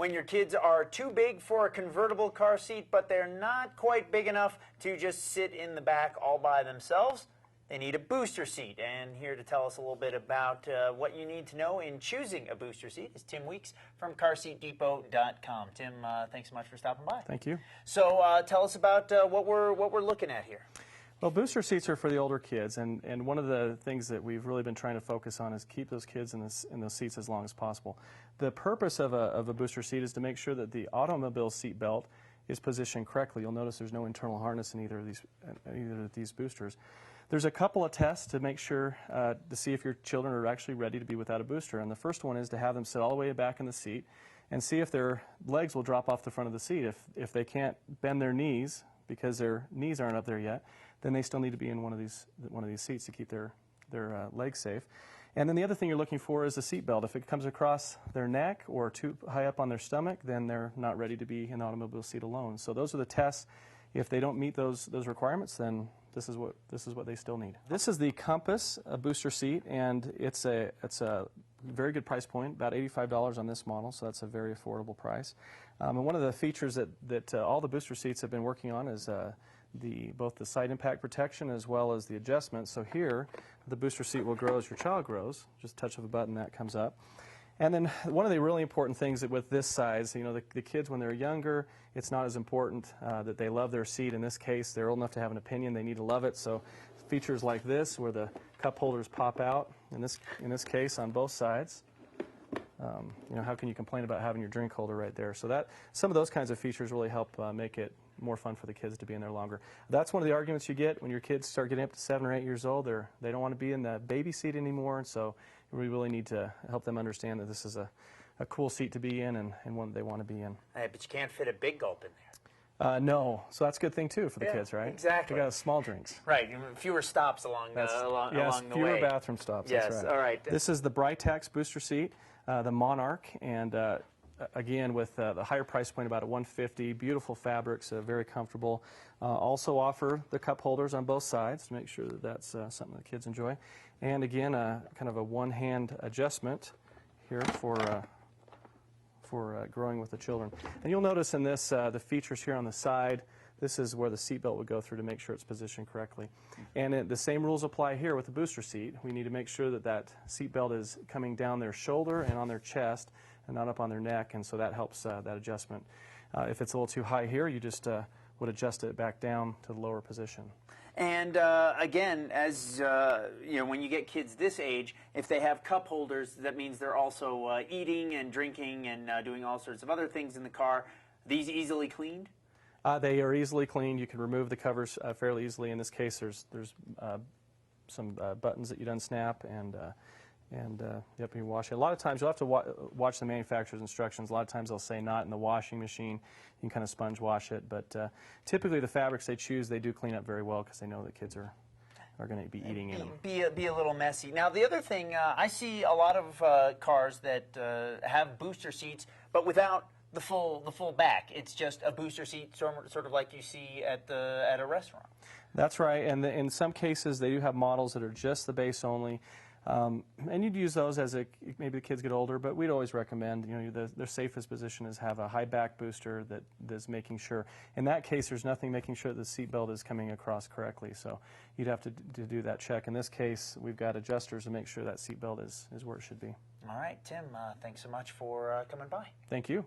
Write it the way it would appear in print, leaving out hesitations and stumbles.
when your kids are too big for a convertible car seat, but they're not quite big enough to just sit in the back all by themselves. They need a booster seat. And here to tell us a little bit about what you need to know in choosing a booster seat is Tim Weeks from CarSeatDepot.com. Tim, thanks so much for stopping by. Thank you. So tell us about what we're looking at here. Well, booster seats are for the older kids, and one of the things that we've really been trying to focus on is keep those kids in those seats as long as possible. The purpose of a booster seat is to make sure that the automobile seat belt is positioned correctly. You'll notice there's no internal harness in either of these boosters. There's a couple of tests to make sure to see if your children are actually ready to be without a booster, and the first one is to have them sit all the way back in the seat and see if their legs will drop off the front of the seat. If they can't bend their knees because their knees aren't up there yet, then they still need to be in one of these seats to keep their legs safe. And then the other thing you're looking for is a seat belt. If it comes across their neck or too high up on their stomach, then they're not ready to be in the automobile seat alone. So those are the tests. If they don't meet those requirements, then this is what they still need. This is the Compass booster seat, and it's a very good price point, about $85 on this model, so that's a very affordable price. And one of the features that all the booster seats have been working on is both the side impact protection as well as the adjustment. So here, the booster seat will grow as your child grows. Just a touch of a button, that comes up. And then one of the really important things that with this size, you know, the kids when they're younger, it's not as important that they love their seat. In this case, they're old enough to have an opinion. They need to love it. So features like this, where the cup holders pop out, in this case on both sides. You know, how can you complain about having your drink holder right there? So some of those kinds of features really help make it more fun for the kids to be in there longer. That's one of the arguments you get when your kids start getting up to 7 or 8 years old. They don't want to be in the baby seat anymore, and so we really need to help them understand that this is a cool seat to be in and one that they want to be in. Hey, but you can't fit a big gulp in there. No, so that's a good thing too for the kids, right? Exactly. They got small drinks. Right, fewer stops along the fewer way. bathroom stops. Yes, that's right. all right. This is the Britax booster seat, the Monarch, and again with the higher price point, about $150. Beautiful fabrics, very comfortable. Also offer the cup holders on both sides to make sure that that's something the kids enjoy. And again, kind of a one-hand adjustment here for growing with the children. And you'll notice in this the features here on the side. This is where the seat belt would go through to make sure it's positioned correctly. And the same rules apply here with the booster seat. We need to make sure that that seat belt is coming down their shoulder and on their chest and not up on their neck, and so that helps that adjustment. If it's a little too high here, you just would adjust it back down to the lower position. And again, as you know, when you get kids this age, if they have cup holders, that means they're also eating and drinking and doing all sorts of other things in the car. These easily cleaned? They are easily cleaned. You can remove the covers fairly easily. In this case, there's some buttons that you unsnap, and yep, you wash it. A lot of times you'll have to watch the manufacturer's instructions. A lot of times they'll say not in the washing machine. You can kind of sponge wash it, but typically the fabrics they choose, they do clean up very well because they know that kids are going to be eating in them. Be a little messy. Now the other thing, I see a lot of cars that have booster seats, but without the full back. It's just a booster seat, sort of like you see at a restaurant. That's right, and in some cases they do have models that are just the base only. And you'd use those as maybe the kids get older, but we'd always recommend, you know, their safest position is have a high back booster that is making sure. In that case, there's nothing making sure that the seat belt is coming across correctly, so you'd have to do that check. In this case, we've got adjusters to make sure that seat belt is where it should be. All right, Tim, thanks so much for coming by. Thank you.